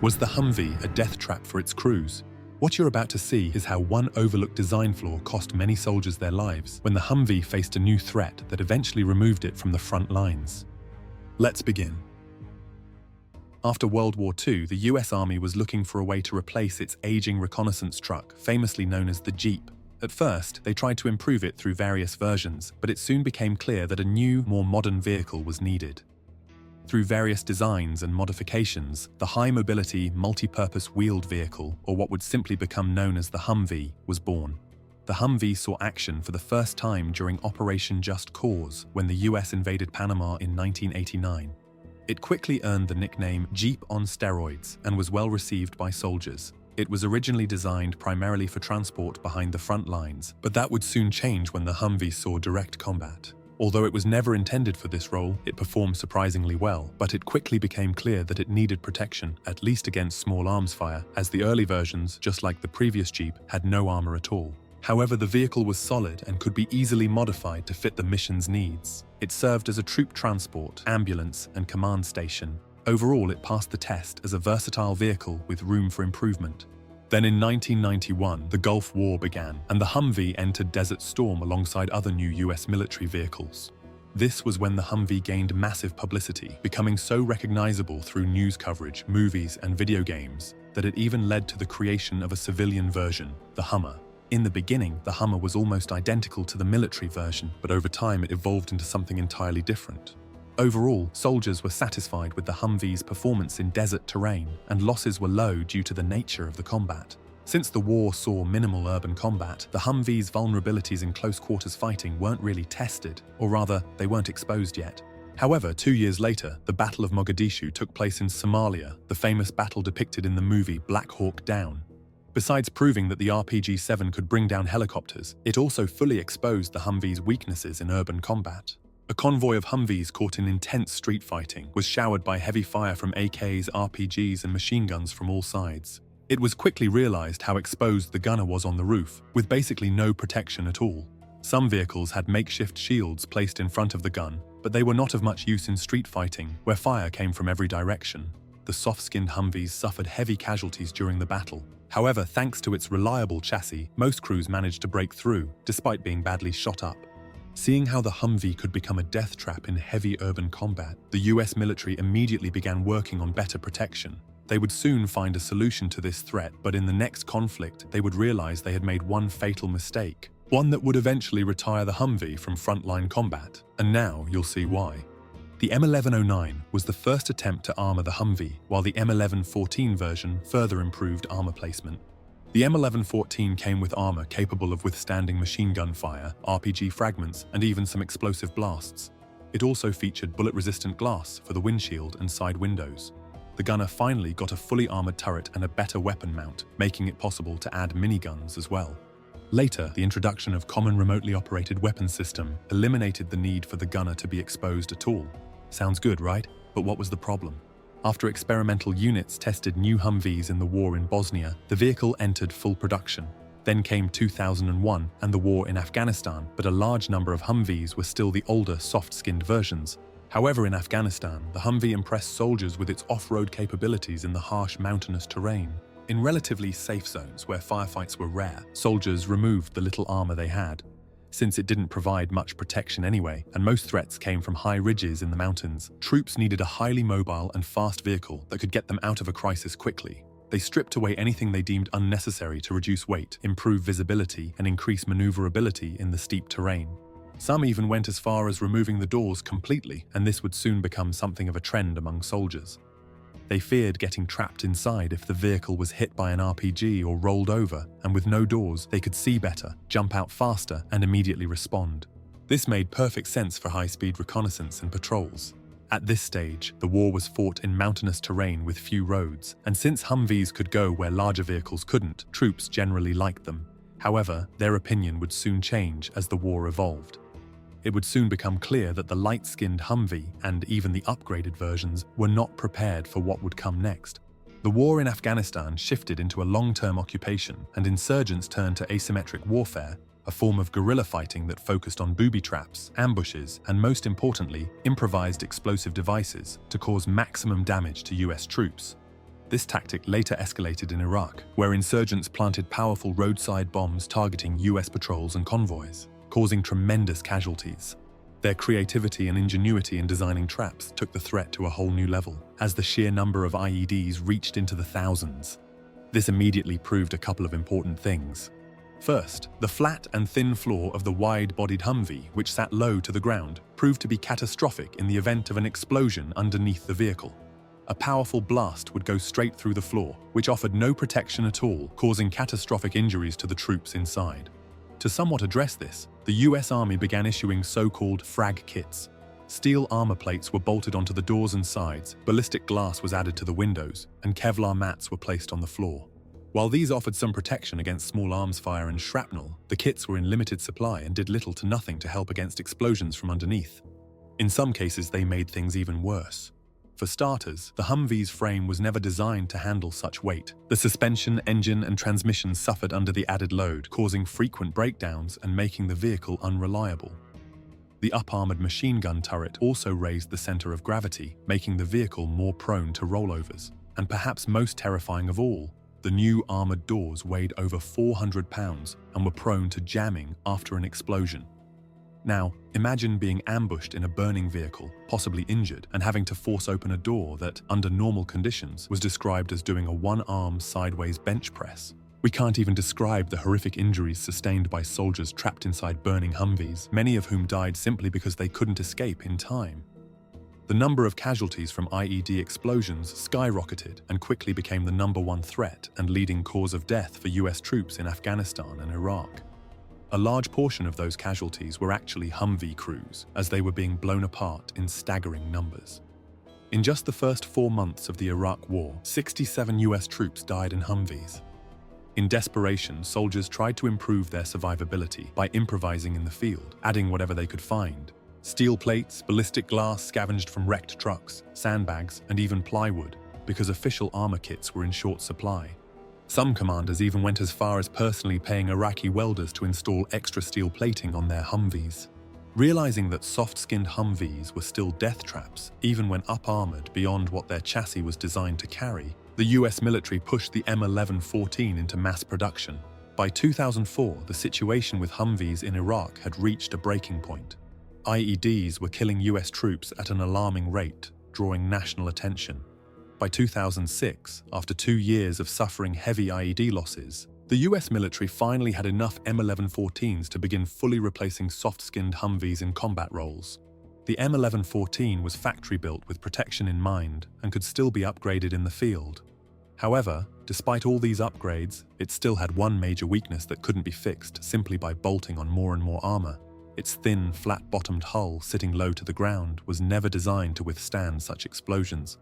Was the Humvee a death trap for its crews? What you're about to see is how one overlooked design flaw cost many soldiers their lives when the Humvee faced a new threat that eventually removed it from the front lines. Let's begin. After World War II, the US Army was looking for a way to replace its aging reconnaissance truck, famously known as the Jeep. At first, they tried to improve it through various versions, but it soon became clear that a new, more modern vehicle was needed. Through various designs and modifications, the high-mobility, multi-purpose wheeled vehicle, or what would simply become known as the Humvee, was born. The Humvee saw action for the first time during Operation Just Cause, when the US invaded Panama in 1989. It quickly earned the nickname Jeep on steroids and was well received by soldiers. It was originally designed primarily for transport behind the front lines, but that would soon change when the Humvee saw direct combat. Although it was never intended for this role, it performed surprisingly well, but it quickly became clear that it needed protection, at least against small arms fire, as the early versions, just like the previous Jeep, had no armor at all. However, the vehicle was solid and could be easily modified to fit the mission's needs. It served as a troop transport, ambulance, and command station. Overall, it passed the test as a versatile vehicle with room for improvement. Then in 1991, the Gulf War began, and the Humvee entered Desert Storm alongside other new US military vehicles. This was when the Humvee gained massive publicity, becoming so recognizable through news coverage, movies, and video games that it even led to the creation of a civilian version, the Hummer. In the beginning, the Hummer was almost identical to the military version, but over time it evolved into something entirely different. Overall, soldiers were satisfied with the Humvee's performance in desert terrain, and losses were low due to the nature of the combat. Since the war saw minimal urban combat, the Humvee's vulnerabilities in close-quarters fighting weren't really tested, or rather, they weren't exposed yet. However, 2 years later, the Battle of Mogadishu took place in Somalia, the famous battle depicted in the movie Black Hawk Down. Besides proving that the RPG-7 could bring down helicopters, it also fully exposed the Humvee's weaknesses in urban combat. A convoy of Humvees caught in intense street fighting was showered by heavy fire from AKs, RPGs, and machine guns from all sides. It was quickly realized how exposed the gunner was on the roof, with basically no protection at all. Some vehicles had makeshift shields placed in front of the gun, but they were not of much use in street fighting, where fire came from every direction. The soft-skinned Humvees suffered heavy casualties during the battle. However, thanks to its reliable chassis, most crews managed to break through, despite being badly shot up. Seeing how the Humvee could become a death trap in heavy urban combat, the US military immediately began working on better protection. They would soon find a solution to this threat, but in the next conflict, they would realize they had made one fatal mistake, one that would eventually retire the Humvee from frontline combat. And now you'll see why. The M1109 was the first attempt to armor the Humvee, while the M1114 version further improved armor placement. The M1114 came with armor capable of withstanding machine gun fire, RPG fragments, and even some explosive blasts. It also featured bullet-resistant glass for the windshield and side windows. The gunner finally got a fully armored turret and a better weapon mount, making it possible to add miniguns as well. Later, the introduction of Common Remotely Operated Weapons System eliminated the need for the gunner to be exposed at all. Sounds good, right? But what was the problem? After experimental units tested new Humvees in the war in Bosnia, the vehicle entered full production. Then came 2001 and the war in Afghanistan, but a large number of Humvees were still the older, soft-skinned versions. However, in Afghanistan, the Humvee impressed soldiers with its off-road capabilities in the harsh mountainous terrain. In relatively safe zones where firefights were rare, soldiers removed the little armor they had. Since it didn't provide much protection anyway, and most threats came from high ridges in the mountains, troops needed a highly mobile and fast vehicle that could get them out of a crisis quickly. They stripped away anything they deemed unnecessary to reduce weight, improve visibility, and increase maneuverability in the steep terrain. Some even went as far as removing the doors completely, and this would soon become something of a trend among soldiers. They feared getting trapped inside if the vehicle was hit by an RPG or rolled over, and with no doors, they could see better, jump out faster, and immediately respond. This made perfect sense for high-speed reconnaissance and patrols. At this stage, the war was fought in mountainous terrain with few roads, and since Humvees could go where larger vehicles couldn't, troops generally liked them. However, their opinion would soon change as the war evolved. It would soon become clear that the light-skinned Humvee, and even the upgraded versions, were not prepared for what would come next. The war in Afghanistan shifted into a long-term occupation, and insurgents turned to asymmetric warfare, a form of guerrilla fighting that focused on booby traps, ambushes, and most importantly, improvised explosive devices to cause maximum damage to US troops. This tactic later escalated in Iraq, where insurgents planted powerful roadside bombs targeting US patrols and convoys, causing tremendous casualties. Their creativity and ingenuity in designing traps took the threat to a whole new level, as the sheer number of IEDs reached into the thousands. This immediately proved a couple of important things. First, the flat and thin floor of the wide-bodied Humvee, which sat low to the ground, proved to be catastrophic in the event of an explosion underneath the vehicle. A powerful blast would go straight through the floor, which offered no protection at all, causing catastrophic injuries to the troops inside. To somewhat address this, the US Army began issuing so-called frag kits. Steel armor plates were bolted onto the doors and sides, ballistic glass was added to the windows, and Kevlar mats were placed on the floor. While these offered some protection against small arms fire and shrapnel, the kits were in limited supply and did little to nothing to help against explosions from underneath. In some cases, they made things even worse. For starters, the Humvee's frame was never designed to handle such weight. The suspension, engine, and transmission suffered under the added load, causing frequent breakdowns and making the vehicle unreliable. The up-armored machine gun turret also raised the center of gravity, making the vehicle more prone to rollovers. And perhaps most terrifying of all, the new armored doors weighed over 400 pounds and were prone to jamming after an explosion. Now, imagine being ambushed in a burning vehicle, possibly injured, and having to force open a door that, under normal conditions, was described as doing a one-arm sideways bench press. We can't even describe the horrific injuries sustained by soldiers trapped inside burning Humvees, many of whom died simply because they couldn't escape in time. The number of casualties from IED explosions skyrocketed and quickly became the #1 threat and leading cause of death for US troops in Afghanistan and Iraq. A large portion of those casualties were actually Humvee crews, as they were being blown apart in staggering numbers. In just the first 4 months of the Iraq War, 67 US troops died in Humvees. In desperation, soldiers tried to improve their survivability by improvising in the field, adding whatever they could find. Steel plates, ballistic glass scavenged from wrecked trucks, sandbags, and even plywood, because official armor kits were in short supply. Some commanders even went as far as personally paying Iraqi welders to install extra steel plating on their Humvees. Realizing that soft-skinned Humvees were still death traps, even when up-armored beyond what their chassis was designed to carry, the US military pushed the M1114 into mass production. By 2004, the situation with Humvees in Iraq had reached a breaking point. IEDs were killing US troops at an alarming rate, drawing national attention. By 2006, after 2 years of suffering heavy IED losses, the US military finally had enough M1114s to begin fully replacing soft-skinned Humvees in combat roles. The M1114 was factory-built with protection in mind and could still be upgraded in the field. However, despite all these upgrades, it still had one major weakness that couldn't be fixed simply by bolting on more and more armor. Its thin, flat-bottomed hull sitting low to the ground was never designed to withstand such explosions.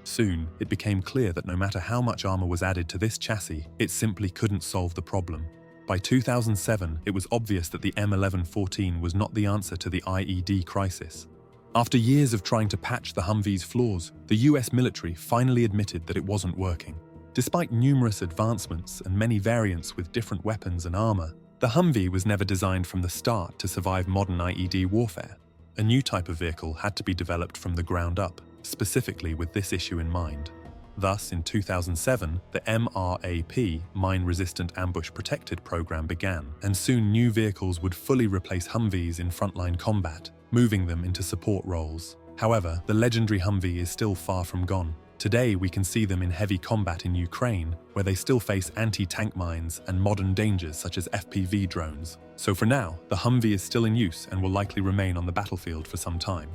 Soon, it became clear that no matter how much armor was added to this chassis, it simply couldn't solve the problem. By 2007, it was obvious that the M1114 was not the answer to the IED crisis. After years of trying to patch the Humvee's flaws, the US military finally admitted that it wasn't working. Despite numerous advancements and many variants with different weapons and armor, the Humvee was never designed from the start to survive modern IED warfare. A new type of vehicle had to be developed from the ground up, specifically with this issue in mind. Thus, in 2007, the MRAP, Mine Resistant Ambush Protected program began, and soon new vehicles would fully replace Humvees in frontline combat, moving them into support roles. However, the legendary Humvee is still far from gone. Today, we can see them in heavy combat in Ukraine, where they still face anti-tank mines and modern dangers such as FPV drones. So for now, the Humvee is still in use and will likely remain on the battlefield for some time.